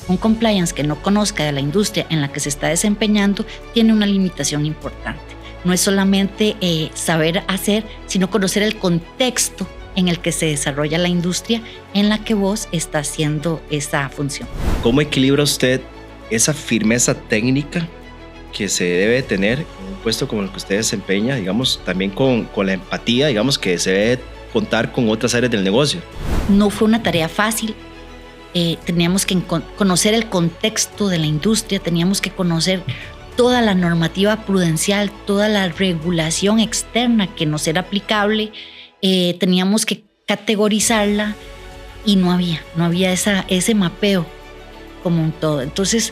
Un compliance que no conozca de la industria en la que se está desempeñando tiene una limitación importante. No es solamente saber hacer, sino conocer el contexto en el que se desarrolla la industria en la que vos estás haciendo esa función. ¿Cómo equilibra usted esa firmeza técnica que se debe tener en un puesto como el que usted desempeña, digamos, también con la empatía, digamos, que se debe contar con otras áreas del negocio? No fue una tarea fácil. Teníamos que conocer el contexto de la industria, teníamos que conocer toda la normativa prudencial, toda la regulación externa que nos era aplicable, teníamos que categorizarla y no había ese mapeo como un todo. Entonces,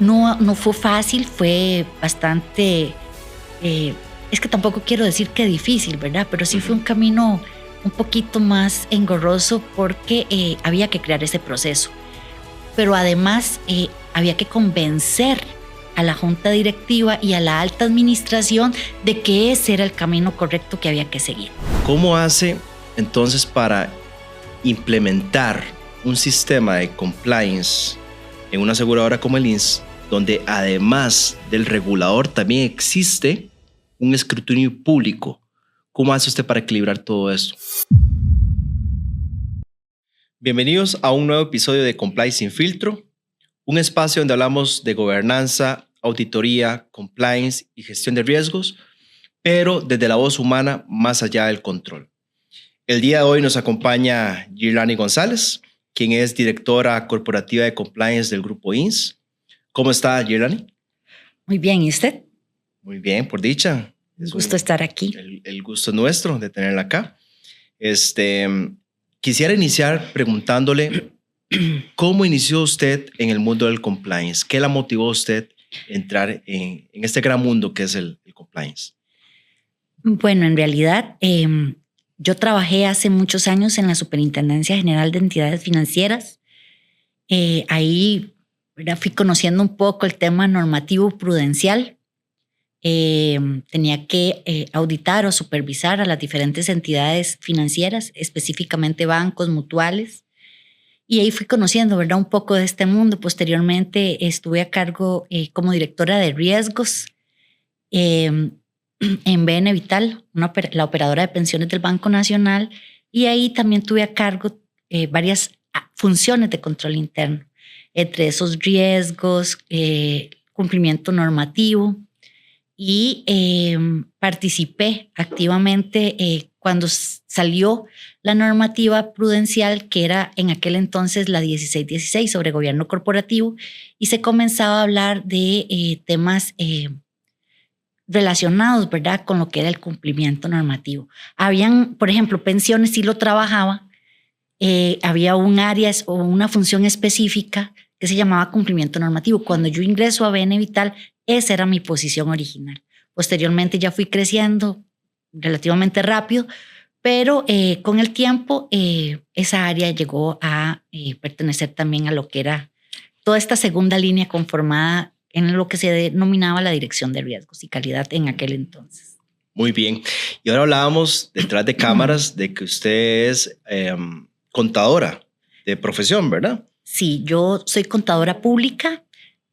no fue fácil, fue bastante, es que tampoco quiero decir que difícil, ¿verdad? Pero sí fue un camino un poquito más engorroso porque había que crear ese proceso. Pero además había que convencer a la junta directiva y a la alta administración de que ese era el camino correcto que había que seguir. ¿Cómo hace entonces para implementar un sistema de compliance en una aseguradora como el INS, donde además del regulador también existe un escrutinio público? ¿Cómo hace usted para equilibrar todo esto? Bienvenidos a un nuevo episodio de Compliance sin filtro, un espacio donde hablamos de gobernanza, auditoría, compliance y gestión de riesgos, pero desde la voz humana más allá del control. El día de hoy nos acompaña Girlani González, quien es directora corporativa de compliance del grupo INS. ¿Cómo está, Girlani? Muy bien, ¿y usted? Muy bien, por dicha. Es gusto estar aquí. El gusto nuestro de tenerla acá. Quisiera iniciar preguntándole cómo inició usted en el mundo del compliance. ¿Qué la motivó a usted a entrar en este gran mundo que es el compliance? Bueno, en realidad yo trabajé hace muchos años en la Superintendencia General de Entidades Financieras. Ahí, ¿verdad?, fui conociendo un poco el tema normativo prudencial. Tenía que auditar o supervisar a las diferentes entidades financieras, específicamente bancos, mutuales. Y ahí fui conociendo, ¿verdad?, un poco de este mundo. Posteriormente estuve a cargo como directora de riesgos en BN Vital, la operadora de pensiones del Banco Nacional. Y ahí también tuve a cargo varias funciones de control interno, entre esos riesgos, cumplimiento normativo. Y participé activamente cuando salió la normativa prudencial, que era en aquel entonces la 1616 sobre gobierno corporativo, y se comenzaba a hablar de temas relacionados, ¿verdad?, con lo que era el cumplimiento normativo. Habían, por ejemplo, pensiones, sí lo trabajaba, había un área o una función específica que se llamaba cumplimiento normativo. Cuando yo ingreso a BN Vital, esa era mi posición original. Posteriormente ya fui creciendo relativamente rápido, pero con el tiempo esa área llegó a pertenecer también a lo que era toda esta segunda línea conformada en lo que se denominaba la dirección de riesgos y calidad en aquel entonces. Muy bien. Y ahora hablábamos detrás de cámaras de que usted es contadora de profesión, ¿verdad? Sí, yo soy contadora pública.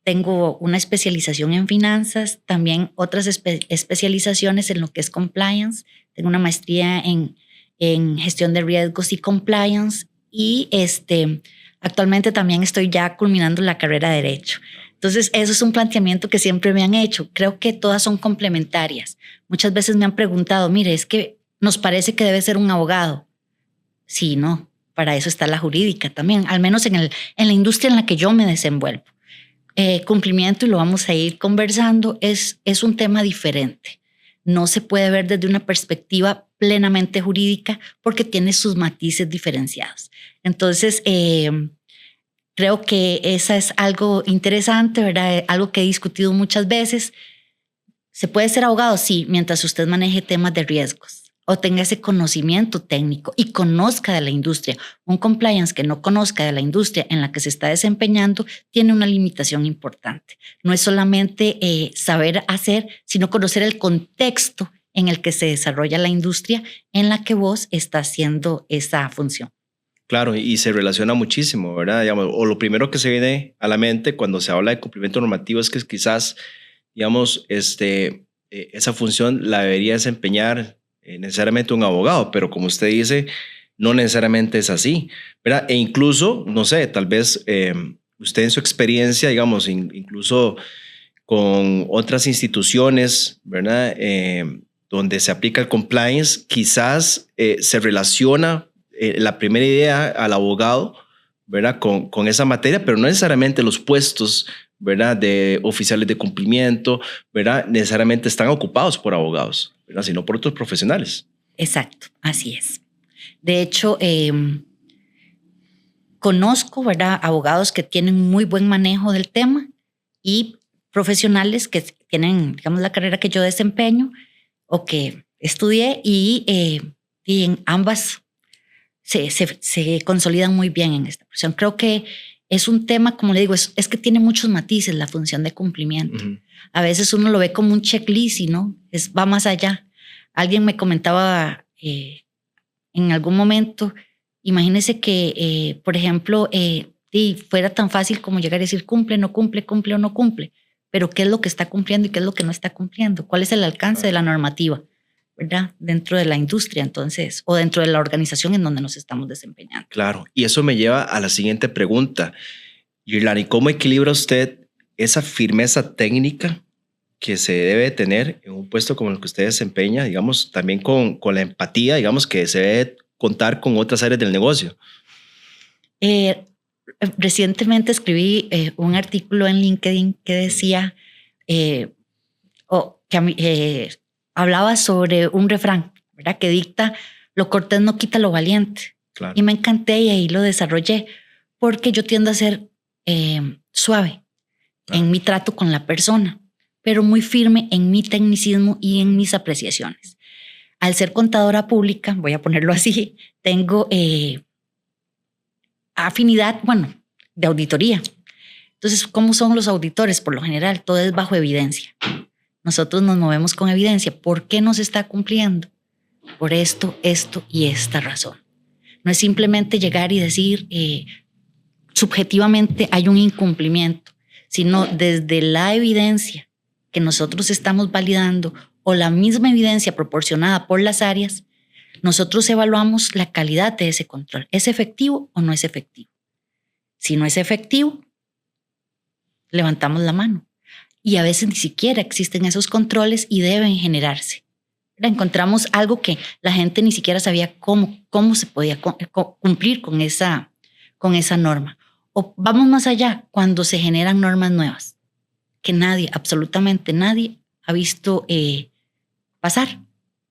Tengo una especialización en finanzas, también otras especializaciones en lo que es compliance. Tengo una maestría en gestión de riesgos y compliance y actualmente también estoy ya culminando la carrera de Derecho. Entonces, eso es un planteamiento que siempre me han hecho. Creo que todas son complementarias. Muchas veces me han preguntado, mire, es que nos parece que debe ser un abogado. Sí, no, para eso está la jurídica también, al menos en la industria en la que yo me desenvuelvo. Cumplimiento, y lo vamos a ir conversando, es un tema diferente. No se puede ver desde una perspectiva plenamente jurídica porque tiene sus matices diferenciados. Entonces, creo que esa es algo interesante, ¿verdad? Algo que he discutido muchas veces. ¿Se puede ser abogado? Sí, mientras usted maneje temas de riesgos o tenga ese conocimiento técnico y conozca de la industria. Un compliance que no conozca de la industria en la que se está desempeñando tiene una limitación importante. No es solamente saber hacer, sino conocer el contexto en el que se desarrolla la industria en la que vos estás haciendo esa función. Claro, y se relaciona muchísimo, ¿verdad? Digamos, o lo primero que se viene a la mente cuando se habla de cumplimiento normativo es que quizás, digamos, esa función la debería desempeñar necesariamente un abogado, pero como usted dice, no necesariamente es así, ¿verdad? E incluso, no sé, tal vez usted en su experiencia, digamos, incluso con otras instituciones, ¿verdad? Donde se aplica el compliance, quizás se relaciona la primera idea al abogado, ¿verdad? Con esa materia, pero no necesariamente los puestos, ¿verdad? De oficiales de cumplimiento, ¿verdad? Necesariamente están ocupados por abogados, ¿verdad? Sino por otros profesionales. Exacto, así es. De hecho, conozco, ¿verdad?, abogados que tienen muy buen manejo del tema y profesionales que tienen, digamos, la carrera que yo desempeño o que estudié y en ambas se consolidan muy bien en esta profesión. Creo que es un tema, como le digo, es que tiene muchos matices la función de cumplimiento. Uh-huh. A veces uno lo ve como un checklist y no, va más allá. Alguien me comentaba en algún momento, imagínese que, por ejemplo, fuera tan fácil como llegar a decir cumple, no cumple, cumple o no cumple, pero ¿qué es lo que está cumpliendo y qué es lo que no está cumpliendo? ¿Cuál es el alcance de la normativa, verdad? Dentro de la industria, entonces, o dentro de la organización en donde nos estamos desempeñando. Claro, y eso me lleva a la siguiente pregunta. Yirlani, ¿cómo equilibra usted esa firmeza técnica que se debe tener en un puesto como el que usted desempeña, digamos, también con la empatía, digamos, que se debe contar con otras áreas del negocio? Recientemente escribí un artículo en LinkedIn que decía, hablaba sobre un refrán, ¿verdad?, que dicta: lo cortés no quita lo valiente. Claro. Y me encanté y ahí lo desarrollé, porque yo tiendo a ser suave en mi trato con la persona, pero muy firme en mi tecnicismo y en mis apreciaciones. Al ser contadora pública, voy a ponerlo así, tengo afinidad, de auditoría. Entonces, ¿cómo son los auditores? Por lo general, todo es bajo evidencia. Nosotros nos movemos con evidencia. ¿Por qué no se está cumpliendo? Por esto, esto y esta razón. No es simplemente llegar y decir subjetivamente hay un incumplimiento, sino desde la evidencia que nosotros estamos validando o la misma evidencia proporcionada por las áreas, nosotros evaluamos la calidad de ese control. ¿Es efectivo o no es efectivo? Si no es efectivo, levantamos la mano. Y a veces ni siquiera existen esos controles y deben generarse. Encontramos algo que la gente ni siquiera sabía cómo se podía cumplir con esa norma. O vamos más allá, cuando se generan normas nuevas que nadie, absolutamente nadie, ha visto pasar.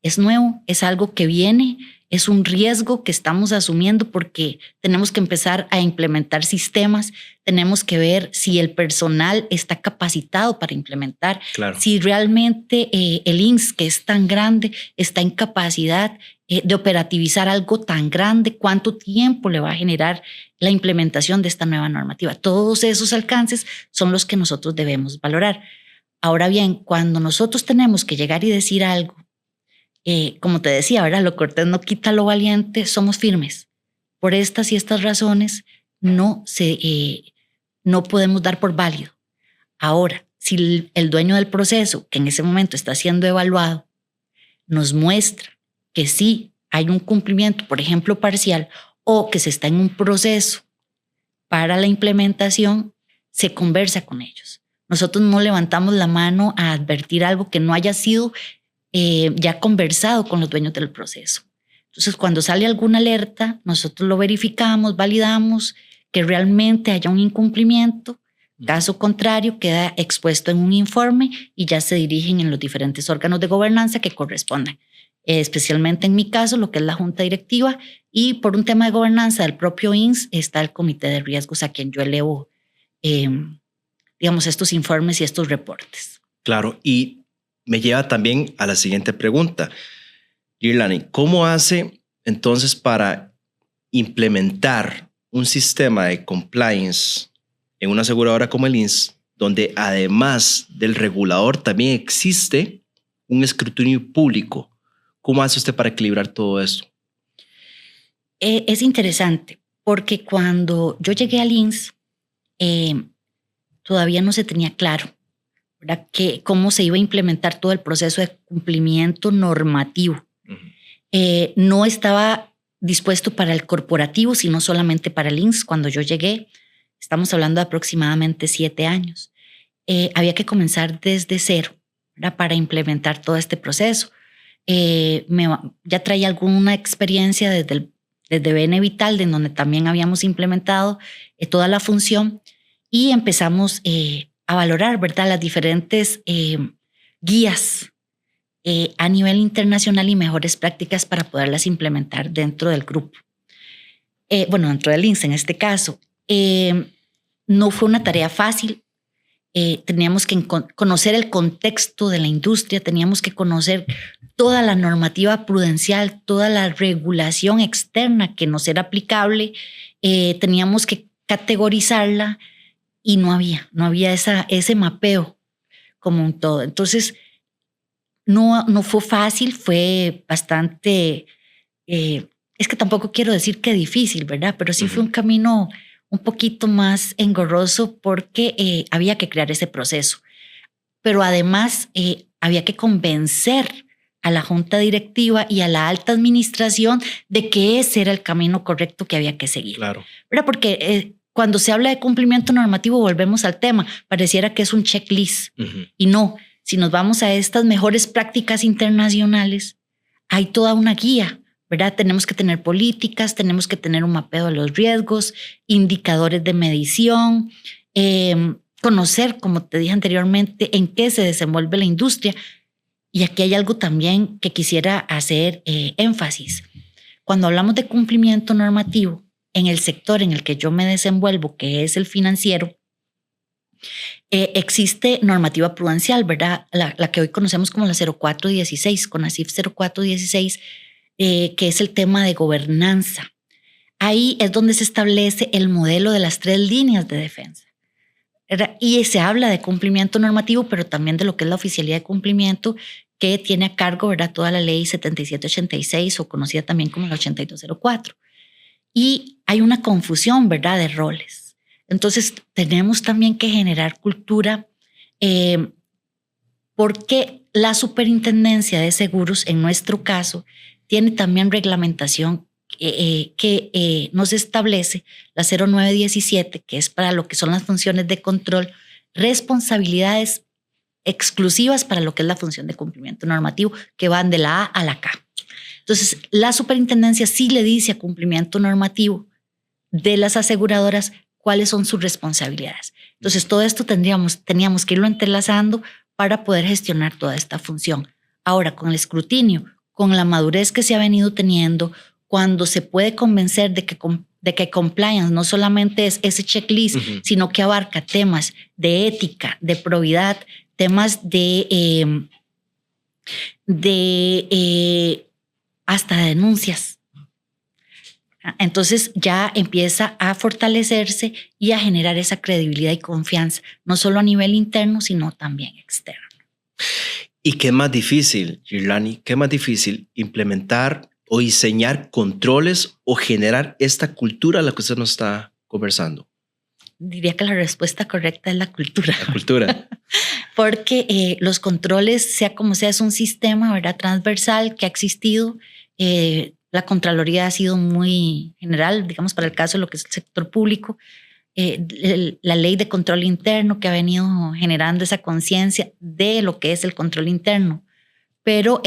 Es nuevo, es algo que viene, es un riesgo que estamos asumiendo porque tenemos que empezar a implementar sistemas, tenemos que ver si el personal está capacitado para implementar, claro, si realmente el INS, que es tan grande, está en capacidad de operativizar algo tan grande, cuánto tiempo le va a generar la implementación de esta nueva normativa. Todos esos alcances son los que nosotros debemos valorar. Ahora bien, cuando nosotros tenemos que llegar y decir algo, como te decía, ¿verdad?, lo cortés no quita lo valiente, somos firmes. Por estas y estas razones no podemos dar por válido. Ahora, si el dueño del proceso, que en ese momento está siendo evaluado, nos muestra que sí hay un cumplimiento, por ejemplo, parcial, o que se está en un proceso para la implementación, se conversa con ellos. Nosotros no levantamos la mano a advertir algo que no haya sido ya conversado con los dueños del proceso. Entonces, cuando sale alguna alerta, nosotros lo verificamos, validamos que realmente haya un incumplimiento. Caso contrario, queda expuesto en un informe y ya se dirigen en los diferentes órganos de gobernanza que correspondan. Especialmente en mi caso, lo que es la junta directiva, y por un tema de gobernanza del propio INS está el comité de riesgos a quien yo elevo, estos informes y estos reportes. Claro, y me lleva también a la siguiente pregunta. Yirlani, ¿cómo hace entonces para implementar un sistema de compliance en una aseguradora como el INS, donde además del regulador también existe un escrutinio público? ¿Cómo hace usted para equilibrar todo esto? Es interesante porque cuando yo llegué al INS, todavía no se tenía claro, ¿verdad?, cómo se iba a implementar todo el proceso de cumplimiento normativo. No estaba dispuesto para el corporativo, sino solamente para el INS. Cuando yo llegué, estamos hablando de aproximadamente 7 años. Había que comenzar desde cero, ¿verdad?, para implementar todo este proceso. Ya traía alguna experiencia desde BN Vital, en donde también habíamos implementado toda la función, y empezamos a valorar, ¿verdad?, las diferentes guías a nivel internacional y mejores prácticas para poderlas implementar dentro del grupo. Dentro del INS en este caso. No fue una tarea fácil. Teníamos que conocer el contexto de la industria, teníamos que conocer toda la normativa prudencial, toda la regulación externa que nos era aplicable, teníamos que categorizarla y no había ese mapeo como un todo. Entonces, no fue fácil, fue bastante, es que tampoco quiero decir que difícil, ¿verdad? Pero sí fue un camino un poquito más engorroso porque había que crear ese proceso. Pero además había que convencer a la junta directiva y a la alta administración de que ese era el camino correcto que había que seguir. Claro. ¿Verdad? Porque cuando se habla de cumplimiento normativo, volvemos al tema, pareciera que es un checklist. Y no, si nos vamos a estas mejores prácticas internacionales, hay toda una guía, ¿verdad? Tenemos que tener políticas, tenemos que tener un mapeo de los riesgos, indicadores de medición, conocer, como te dije anteriormente, en qué se desenvuelve la industria. Y aquí hay algo también que quisiera hacer énfasis. Cuando hablamos de cumplimiento normativo, en el sector en el que yo me desenvuelvo, que es el financiero, existe normativa prudencial, ¿verdad? La que hoy conocemos como la 0416, CONACYF 0416, que es el tema de gobernanza. Ahí es donde se establece el modelo de las 3 líneas de defensa, ¿verdad? Y se habla de cumplimiento normativo, pero también de lo que es la oficialidad de cumplimiento, que tiene a cargo, ¿verdad?, toda la ley 7786 o conocida también como la 8204. Y hay una confusión, ¿verdad?, de roles. Entonces tenemos también que generar cultura porque la Superintendencia de Seguros, en nuestro caso, tiene también reglamentación que nos establece la 0917, que es para lo que son las funciones de control, responsabilidades exclusivas para lo que es la función de cumplimiento normativo, que van de la A a la K. Entonces, la superintendencia sí le dice a cumplimiento normativo de las aseguradoras cuáles son sus responsabilidades. Entonces, todo esto teníamos que irlo entrelazando para poder gestionar toda esta función. Ahora, con el escrutinio, con la madurez que se ha venido teniendo, cuando se puede convencer de que compliance no solamente es ese checklist, sino que abarca temas de ética, de probidad, temas de hasta denuncias. Entonces ya empieza a fortalecerse y a generar esa credibilidad y confianza, no solo a nivel interno, sino también externo. ¿Y qué es más difícil, Girlani? ¿Qué es más difícil, implementar o diseñar controles o generar esta cultura a la que usted nos está conversando? Diría que la respuesta correcta es la cultura. La cultura. Porque los controles, sea como sea, es un sistema, ¿verdad?, transversal que ha existido. La Contraloría ha sido muy general, digamos, para el caso de lo que es el sector público. La ley de control interno que ha venido generando esa conciencia de lo que es el control interno. Pero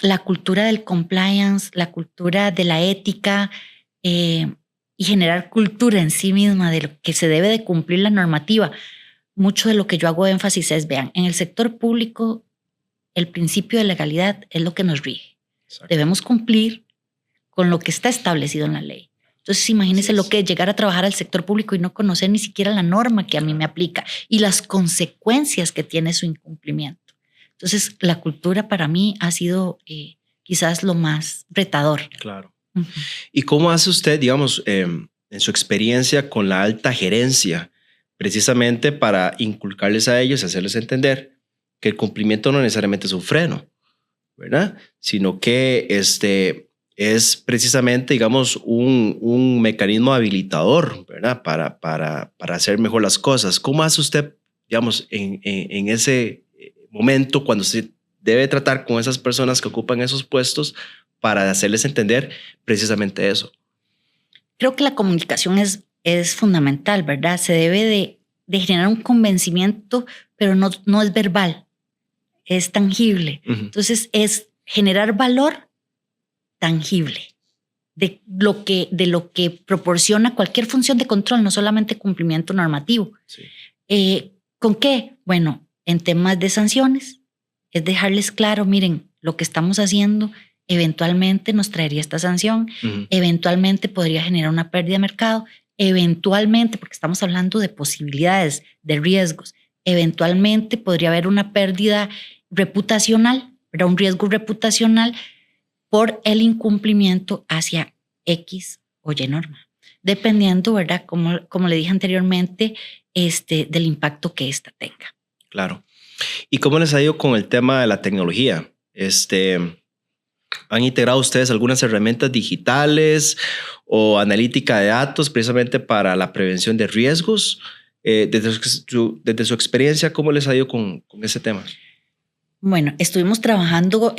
la cultura del compliance, la cultura de la ética y generar cultura en sí misma de lo que se debe de cumplir la normativa. Mucho de lo que yo hago énfasis es, vean, en el sector público el principio de legalidad es lo que nos rige. Exacto. Debemos cumplir con lo que está establecido en la ley. Entonces imagínense lo que es llegar a trabajar al sector público y no conocer ni siquiera la norma que a mí me aplica y las consecuencias que tiene su incumplimiento. Entonces la cultura para mí ha sido quizás lo más retador. Claro. ¿Y cómo hace usted, digamos, en su experiencia con la alta gerencia, precisamente para inculcarles a ellos y hacerles entender que el cumplimiento no necesariamente es un freno, ¿verdad? Sino que es precisamente, digamos, un mecanismo habilitador, ¿verdad? Para hacer mejor las cosas. ¿Cómo hace usted, digamos, en ese momento cuando se debe tratar con esas personas que ocupan esos puestos para hacerles entender precisamente eso? Creo que la comunicación es fundamental, ¿verdad? Se debe de generar un convencimiento, pero no es verbal, es tangible. Entonces es generar valor tangible de lo que proporciona cualquier función de control, no solamente cumplimiento normativo. Sí. ¿Con qué? Bueno, en temas de sanciones, es dejarles claro, miren, lo que estamos haciendo eventualmente nos traería esta sanción, eventualmente podría generar una pérdida de mercado, eventualmente, porque estamos hablando de posibilidades, de riesgos, eventualmente podría haber una pérdida reputacional, ¿verdad? Un riesgo reputacional por el incumplimiento hacia X o Y norma, dependiendo, ¿verdad? Como le dije anteriormente, del impacto que ésta tenga. Claro. ¿Y cómo les ha ido con el tema de la tecnología? ¿Han integrado ustedes algunas herramientas digitales o analítica de datos precisamente para la prevención de riesgos? Desde su experiencia, ¿cómo les ha ido con ese tema? Bueno, estuvimos trabajando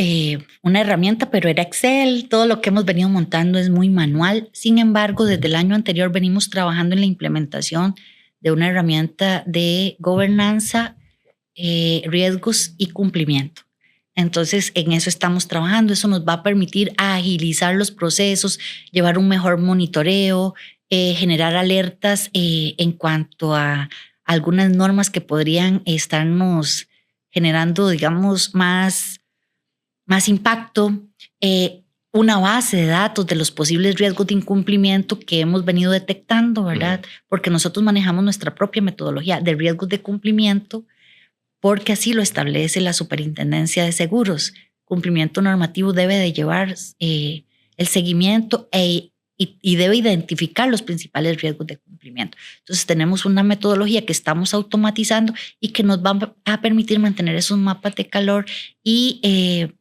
una herramienta, pero era Excel. Todo lo que hemos venido montando es muy manual. Sin embargo, desde el año anterior venimos trabajando en la implementación de una herramienta de gobernanza, riesgos y cumplimiento. Entonces, en eso estamos trabajando. Eso nos va a permitir agilizar los procesos, llevar un mejor monitoreo, generar alertas en cuanto a algunas normas que podrían estarnos generando, digamos, más impacto, una base de datos de los posibles riesgos de incumplimiento que hemos venido detectando, ¿verdad? Porque nosotros manejamos nuestra propia metodología de riesgos de cumplimiento, porque así lo establece la Superintendencia de Seguros. Cumplimiento normativo debe de llevar el seguimiento y debe identificar los principales riesgos de cumplimiento. Entonces tenemos una metodología que estamos automatizando y que nos va a permitir mantener esos mapas de calor y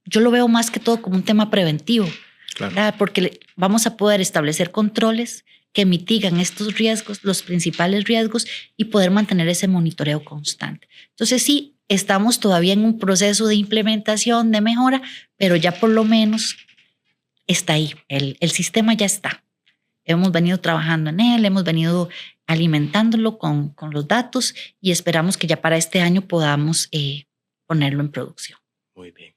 yo lo veo más que todo como un tema preventivo, claro, porque vamos a poder establecer controles que mitigan estos riesgos, los principales riesgos, y poder mantener ese monitoreo constante. Entonces sí, estamos todavía en un proceso de implementación, de mejora, pero ya por lo menos está ahí, el sistema ya está. Hemos venido trabajando en él, hemos venido alimentándolo con los datos y esperamos que ya para este año podamos ponerlo en producción. Muy bien.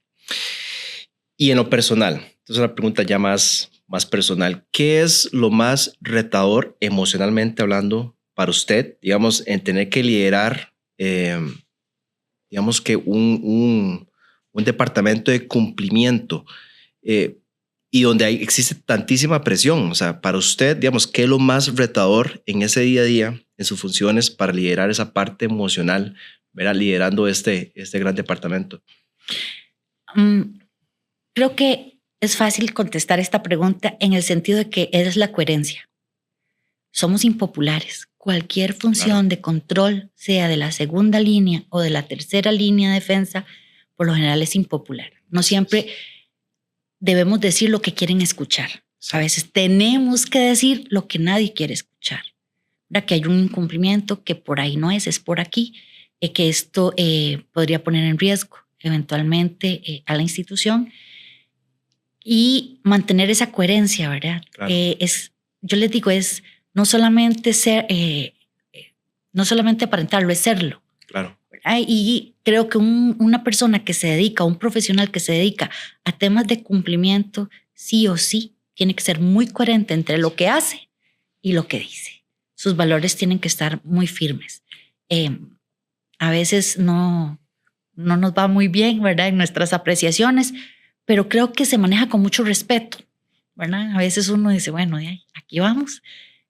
Y en lo personal, entonces una pregunta ya más personal. ¿Qué es lo más retador emocionalmente hablando para usted, digamos, en tener que liderar, digamos que un departamento de cumplimiento y donde existe tantísima presión? O sea, para usted, digamos, ¿qué es lo más retador en ese día a día, en sus funciones para liderar esa parte emocional, ¿verdad? Liderando este gran departamento? Creo que es fácil contestar esta pregunta en el sentido de que es la coherencia. Somos impopulares. Cualquier función de control, sea de la segunda línea o de la tercera línea de defensa, por lo general es impopular. No siempre debemos decir lo que quieren escuchar. A veces tenemos que decir lo que nadie quiere escuchar. ¿Verdad? Que hay un incumplimiento, que por ahí no es por aquí, que esto podría poner en riesgo eventualmente a la institución. Y mantener esa coherencia, ¿verdad? Claro. Yo les digo, es no solamente no solamente aparentarlo, es serlo. Claro. Y creo que una persona que se dedica, un profesional que se dedica a temas de cumplimiento, sí o sí, tiene que ser muy coherente entre lo que hace y lo que dice. Sus valores tienen que estar muy firmes. A veces no nos va muy bien, ¿verdad? En nuestras apreciaciones, pero creo que se maneja con mucho respeto, ¿verdad? A veces uno dice, bueno, aquí vamos.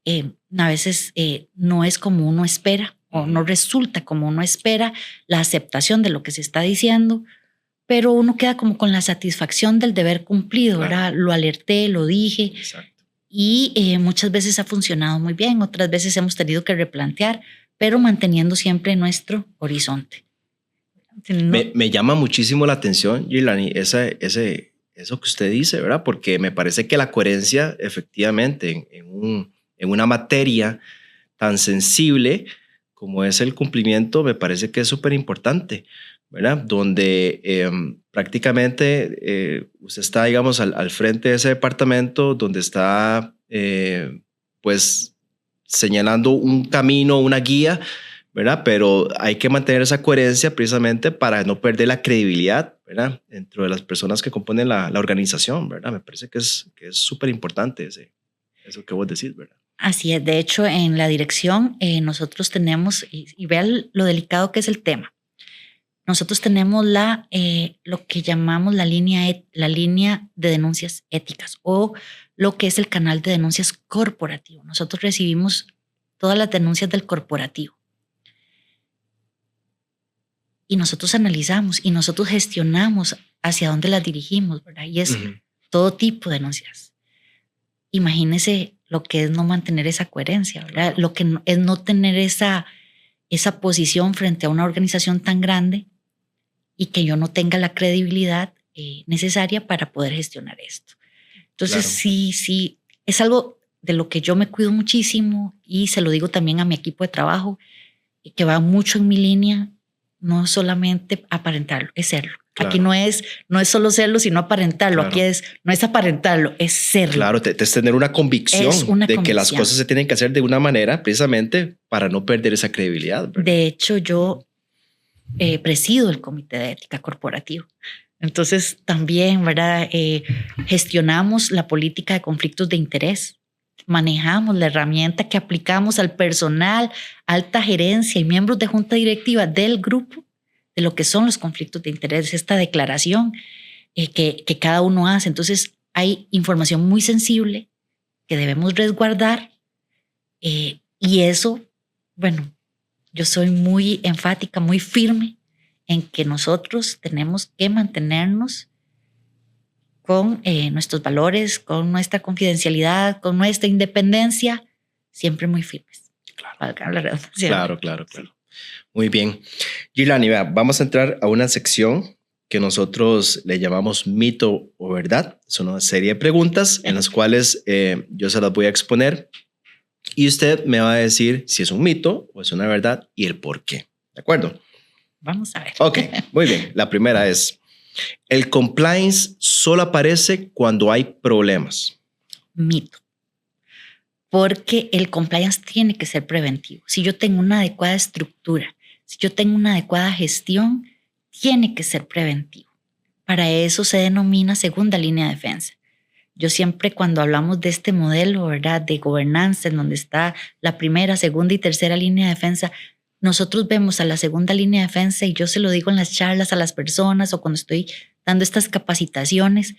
A veces no es como uno espera o no resulta como uno espera la aceptación de lo que se está diciendo, pero uno queda como con la satisfacción del deber cumplido, claro. ¿Verdad? Lo alerté, lo dije. Exacto. Y muchas veces ha funcionado muy bien, otras veces hemos tenido que replantear, pero manteniendo siempre nuestro horizonte. Me llama muchísimo la atención, Gislani, ese eso que usted dice, ¿verdad? Porque me parece que la coherencia, efectivamente, en una materia tan sensible como es el cumplimiento, me parece que es súper importante, ¿verdad? Donde prácticamente usted está, digamos, al frente de ese departamento, donde está, pues, señalando un camino, una guía, ¿verdad? Pero hay que mantener esa coherencia precisamente para no perder la credibilidad, ¿verdad? Dentro de las personas que componen la organización, ¿verdad? Me parece que es súper importante eso que vos decís, ¿verdad? Así es. De hecho, en la dirección nosotros tenemos, y vean lo delicado que es el tema, nosotros tenemos lo que llamamos la línea de denuncias éticas o lo que es el canal de denuncias corporativo. Nosotros recibimos todas las denuncias del corporativo. Y nosotros analizamos y nosotros gestionamos hacia dónde las dirigimos, ¿verdad? Y es todo tipo de denuncias. Imagínese lo que es no mantener esa coherencia, ¿verdad? Lo que es no tener esa posición frente a una organización tan grande y que yo no tenga la credibilidad necesaria para poder gestionar esto. Entonces, claro. Sí, es algo de lo que yo me cuido muchísimo y se lo digo también a mi equipo de trabajo, que va mucho en mi línea. No solamente aparentarlo, es serlo. Claro. Aquí no es solo serlo, sino aparentarlo. Claro. Aquí no es aparentarlo, es serlo. Claro, es tener una convicción que las cosas se tienen que hacer de una manera precisamente para no perder esa credibilidad, ¿verdad? De hecho, yo presido el Comité de Ética Corporativo. Entonces, también, ¿verdad? Gestionamos la política de conflictos de interés. Manejamos la herramienta que aplicamos al personal, alta gerencia y miembros de junta directiva del grupo de lo que son los conflictos de interés, esta declaración que cada uno hace. Entonces hay información muy sensible que debemos resguardar y eso, bueno, yo soy muy enfática, muy firme en que nosotros tenemos que mantenernos con nuestros valores, con nuestra confidencialidad, con nuestra independencia, siempre muy firmes. Claro. Muy bien. Gislani, vamos a entrar a una sección que nosotros le llamamos mito o verdad. Es una serie de preguntas en las cuales yo se las voy a exponer y usted me va a decir si es un mito o es una verdad y el por qué. ¿De acuerdo? Vamos a ver. Ok, muy bien. La primera es: el compliance solo aparece cuando hay problemas. Mito. Porque el compliance tiene que ser preventivo. Si yo tengo una adecuada estructura, si yo tengo una adecuada gestión, tiene que ser preventivo. Para eso se denomina segunda línea de defensa. Yo siempre cuando hablamos de este modelo, ¿verdad?, de gobernanza, en donde está la primera, segunda y tercera línea de defensa, nosotros vemos a la segunda línea de defensa y yo se lo digo en las charlas a las personas o cuando estoy dando estas capacitaciones,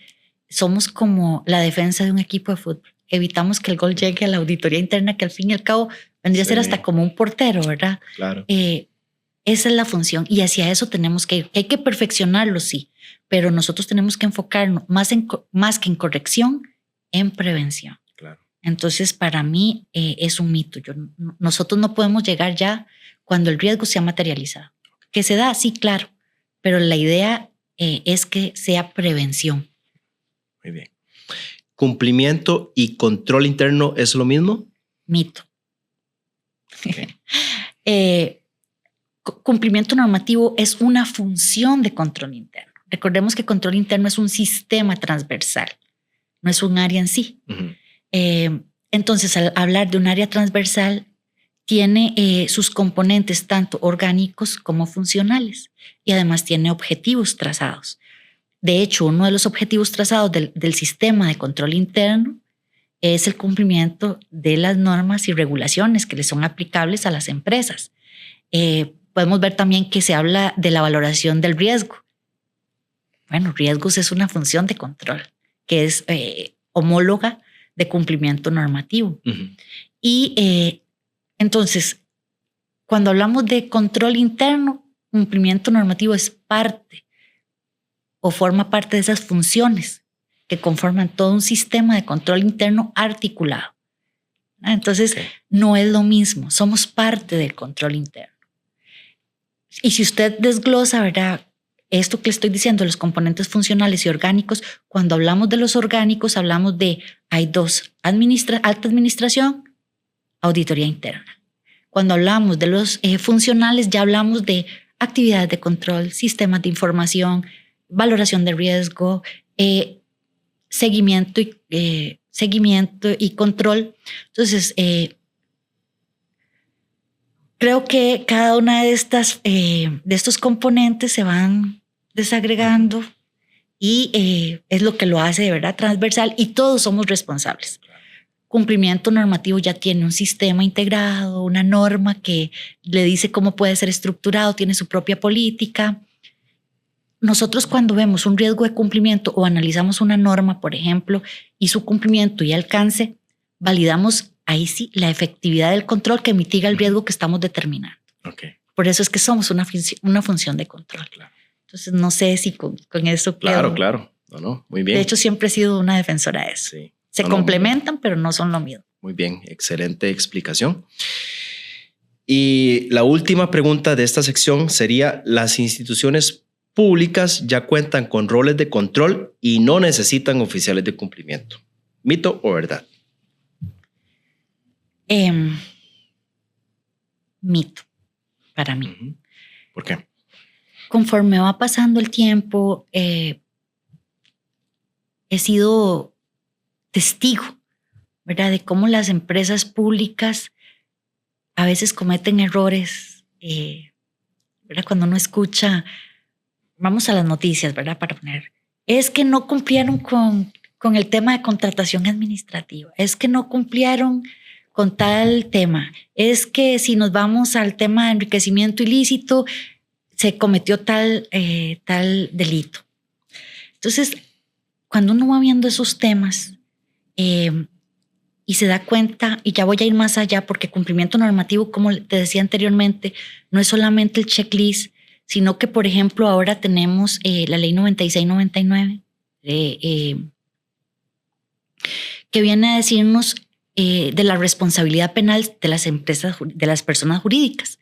somos como la defensa de un equipo de fútbol. Evitamos que el gol llegue a la auditoría interna, que al fin y al cabo vendría a ser hasta como un portero, ¿verdad? Claro. Esa es la función y hacia eso tenemos que ir. Hay que perfeccionarlo, sí, pero nosotros tenemos que enfocarnos más que en corrección, en prevención. Claro. Entonces, para mí es un mito. Nosotros no podemos llegar ya cuando el riesgo se ha materializado. ¿Que se da? Sí, claro, pero la idea es que sea prevención. Muy bien. ¿Cumplimiento y control interno es lo mismo? Mito. Okay. Cumplimiento normativo es una función de control interno. Recordemos que control interno es un sistema transversal, no es un área en sí. Uh-huh. Entonces, al hablar de un área transversal, tiene sus componentes tanto orgánicos como funcionales y además tiene objetivos trazados. De hecho, uno de los objetivos trazados del sistema de control interno es el cumplimiento de las normas y regulaciones que le son aplicables a las empresas. Podemos ver también que se habla de la valoración del riesgo. Bueno, riesgos es una función de control que es homóloga de cumplimiento normativo. Uh-huh. Y entonces, cuando hablamos de control interno, cumplimiento normativo es parte o forma parte de esas funciones que conforman todo un sistema de control interno articulado. Entonces, okay, no es lo mismo, somos parte del control interno. Y si usted desglosa, ¿verdad?, esto que le estoy diciendo, los componentes funcionales y orgánicos, cuando hablamos de los orgánicos, hablamos de, hay dos, alta administración, auditoría interna. Cuando hablamos de los funcionales, ya hablamos de actividades de control, sistemas de información, valoración de riesgo, seguimiento y control. Entonces, creo que cada una de estos componentes se van desagregando y es lo que lo hace de verdad transversal y todos somos responsables. Cumplimiento normativo ya tiene un sistema integrado, una norma que le dice cómo puede ser estructurado, tiene su propia política. Nosotros cuando vemos un riesgo de cumplimiento o analizamos una norma, por ejemplo, y su cumplimiento y alcance, validamos ahí sí la efectividad del control que mitiga el riesgo que estamos determinando. Okay. Por eso es que somos una función de control. Claro. Entonces no sé si con eso quedo. Claro. No, muy bien. De hecho, siempre he sido una defensora de eso. Sí. Se complementan, pero no son lo mismo. Muy bien, excelente explicación. Y la última pregunta de esta sección sería, ¿las instituciones públicas ya cuentan con roles de control y no necesitan oficiales de cumplimiento? ¿Mito o verdad? Mito, para mí. Uh-huh. ¿Por qué? Conforme va pasando el tiempo, he sido testigo, ¿verdad?, de cómo las empresas públicas a veces cometen errores, ¿verdad? Cuando uno escucha, vamos a las noticias, ¿verdad?, para poner, es que no cumplieron con el tema de contratación administrativa, es que no cumplieron con tal tema, es que si nos vamos al tema de enriquecimiento ilícito, se cometió tal delito. Entonces, cuando uno va viendo esos temas, y se da cuenta, y ya voy a ir más allá, porque cumplimiento normativo, como te decía anteriormente, no es solamente el checklist, sino que, por ejemplo, ahora tenemos la ley 96-99, que viene a decirnos de la responsabilidad penal de las empresas, de las personas jurídicas.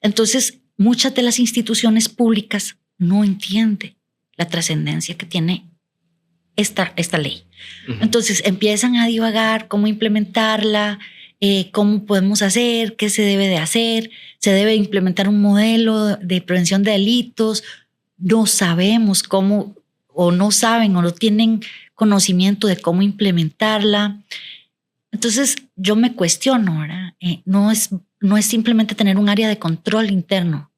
Entonces, muchas de las instituciones públicas no entienden la trascendencia que tiene esta ley. Uh-huh. Entonces empiezan a divagar cómo implementarla, cómo podemos hacer, qué se debe de hacer, se debe implementar un modelo de prevención de delitos, no sabemos cómo, o no saben o no tienen conocimiento de cómo implementarla. Entonces yo me cuestiono, ¿verdad? No es simplemente tener un área de control interno,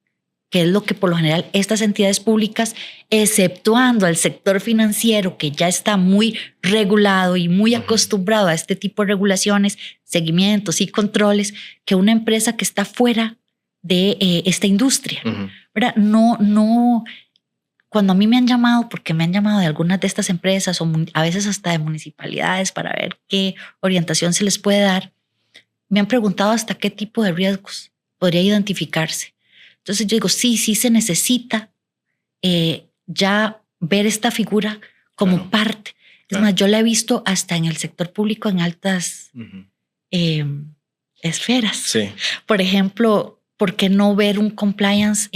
que es lo que por lo general estas entidades públicas, exceptuando al sector financiero, que ya está muy regulado y muy acostumbrado a este tipo de regulaciones, seguimientos y controles, que una empresa que está fuera de esta industria. Uh-huh. ¿Verdad? No, cuando a mí me han llamado, porque me han llamado de algunas de estas empresas o a veces hasta de municipalidades para ver qué orientación se les puede dar, me han preguntado hasta qué tipo de riesgos podría identificarse. Entonces yo digo, sí se necesita ya ver esta figura como parte. Es más, yo la he visto hasta en el sector público en altas esferas. Sí. Por ejemplo, ¿por qué no ver un compliance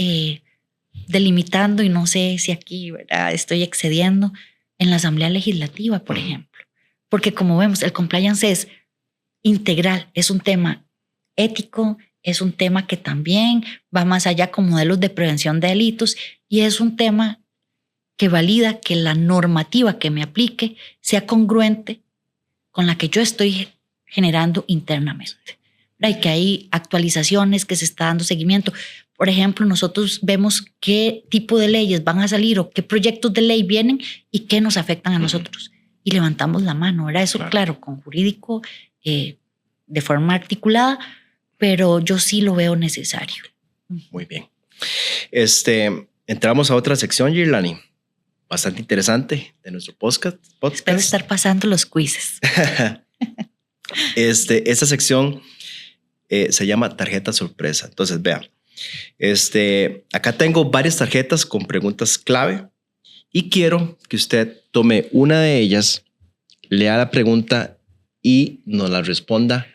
delimitando, y no sé si aquí, ¿verdad?, estoy excediendo, en la Asamblea Legislativa, por ejemplo? Porque como vemos, el compliance es integral, es un tema ético, es un tema que también va más allá con modelos de prevención de delitos y es un tema que valida que la normativa que me aplique sea congruente con la que yo estoy generando internamente. Y que hay actualizaciones, que se está dando seguimiento. Por ejemplo, nosotros vemos qué tipo de leyes van a salir o qué proyectos de ley vienen y qué nos afectan a nosotros. Y levantamos la mano, ¿verdad? Eso, claro, con jurídico, de forma articulada, pero yo sí lo veo necesario. Muy bien. Entramos a otra sección, Girlani, bastante interesante de nuestro podcast. Espero estar pasando los quizzes. Esta sección se llama tarjeta sorpresa. Entonces, vean, acá tengo varias tarjetas con preguntas clave y quiero que usted tome una de ellas, lea la pregunta y nos la responda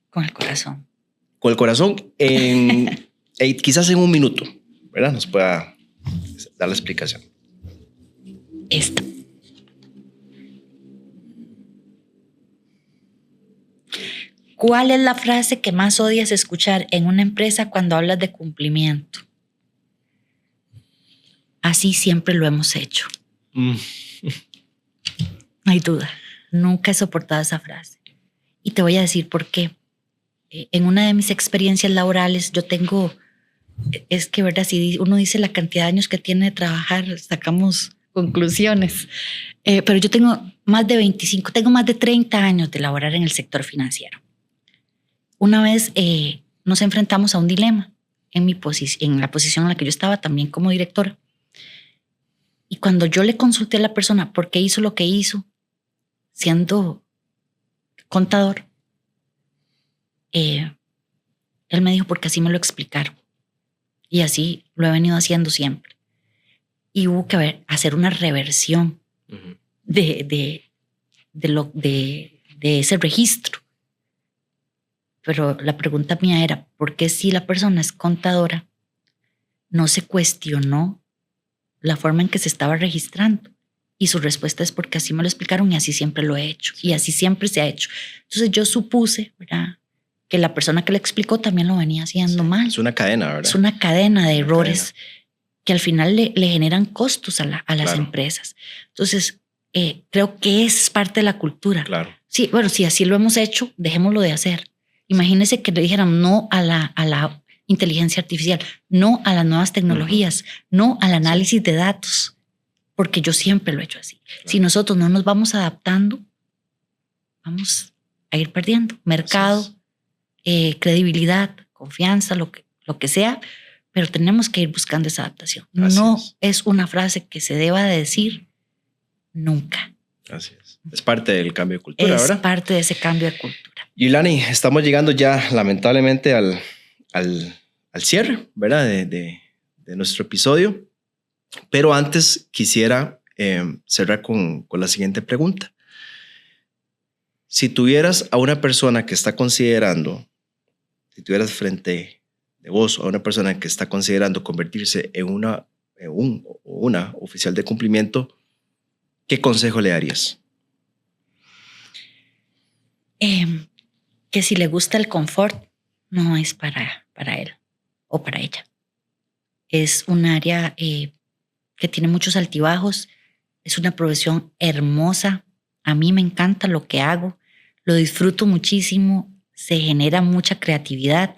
con el corazón. Con el corazón, quizás en un minuto, ¿verdad? Nos pueda Da la explicación. Esta. ¿Cuál es la frase que más odias escuchar en una empresa cuando hablas de cumplimiento? Así siempre lo hemos hecho. No hay duda. Nunca he soportado esa frase. Y te voy a decir por qué. En una de mis experiencias laborales, es que, ¿verdad? Si uno dice la cantidad de años que tiene de trabajar, sacamos conclusiones. Pero yo tengo más de 30 años de laborar en el sector financiero. Una vez nos enfrentamos a un dilema en la posición en la que yo estaba también como directora. Y cuando yo le consulté a la persona por qué hizo lo que hizo, siendo contador, él me dijo porque así me lo explicaron. Y así lo he venido haciendo siempre. Y hubo que hacer una reversión de ese registro. Pero la pregunta mía era, ¿por qué si la persona es contadora no se cuestionó la forma en que se estaba registrando? Y su respuesta es porque así me lo explicaron y así siempre lo he hecho. Y así siempre se ha hecho. Entonces yo supuse, ¿verdad?, que la persona que le explicó también lo venía haciendo mal. Es una cadena, ¿verdad? Es una cadena de errores que al final le generan costos a las empresas. Entonces, creo que es parte de la cultura. Claro. Sí, bueno, si así lo hemos hecho, dejémoslo de hacer. Imagínense que le dijeran no a la inteligencia artificial, no a las nuevas tecnologías, no al análisis de datos, porque yo siempre lo he hecho así. Claro. Si nosotros no nos vamos adaptando, vamos a ir perdiendo mercado, credibilidad, confianza, lo que sea, pero tenemos que ir buscando esa adaptación. No es una frase que se deba de decir nunca. Así es. Es parte del cambio de cultura, ¿verdad? Es parte de ese cambio de cultura. Yulani, estamos llegando ya lamentablemente al cierre, ¿verdad? De nuestro episodio. Pero antes quisiera cerrar con la siguiente pregunta. Si tuvieras a una persona que está considerando, si tuvieras frente de vos a una persona que está considerando convertirse en una oficial de cumplimiento, ¿qué consejo le darías? Que si le gusta el confort, no es para él o para ella. Es un área que tiene muchos altibajos, es una profesión hermosa. A mí me encanta lo que hago, lo disfruto muchísimo, se genera mucha creatividad,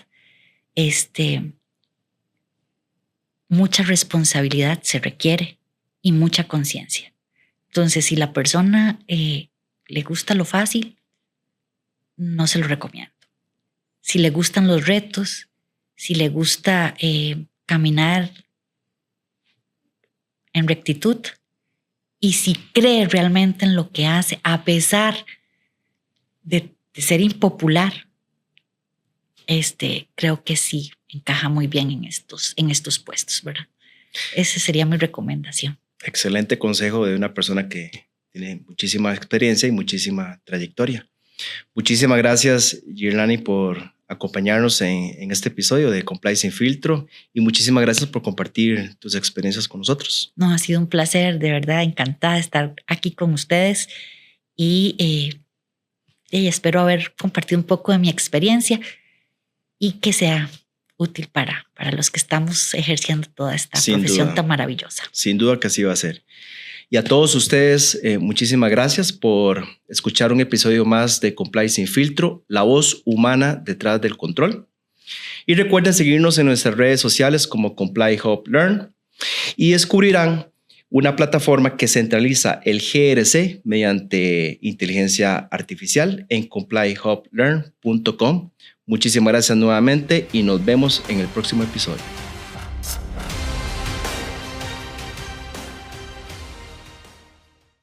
mucha responsabilidad se requiere y mucha conciencia. Entonces, si la persona le gusta lo fácil, no se lo recomiendo. Si le gustan los retos, si le gusta caminar en rectitud y si cree realmente en lo que hace, a pesar de ser impopular, creo que sí encaja muy bien en estos puestos, ¿verdad? Esa sería mi recomendación. Excelente consejo de una persona que tiene muchísima experiencia y muchísima trayectoria. Muchísimas gracias, Yulani, por acompañarnos en este episodio de Compliance Sin Filtro y muchísimas gracias por compartir tus experiencias con nosotros. No, ha sido un placer, de verdad, encantada de estar aquí con ustedes y espero haber compartido un poco de mi experiencia y que sea útil para los que estamos ejerciendo toda esta profesión tan maravillosa. Sin duda que así va a ser. Y a todos ustedes, muchísimas gracias por escuchar un episodio más de Compliance Sin Filtro, la voz humana detrás del control. Y recuerden seguirnos en nuestras redes sociales como Comply Hub Learn y descubrirán una plataforma que centraliza el GRC mediante inteligencia artificial en complyhublearn.com. Muchísimas gracias nuevamente y nos vemos en el próximo episodio.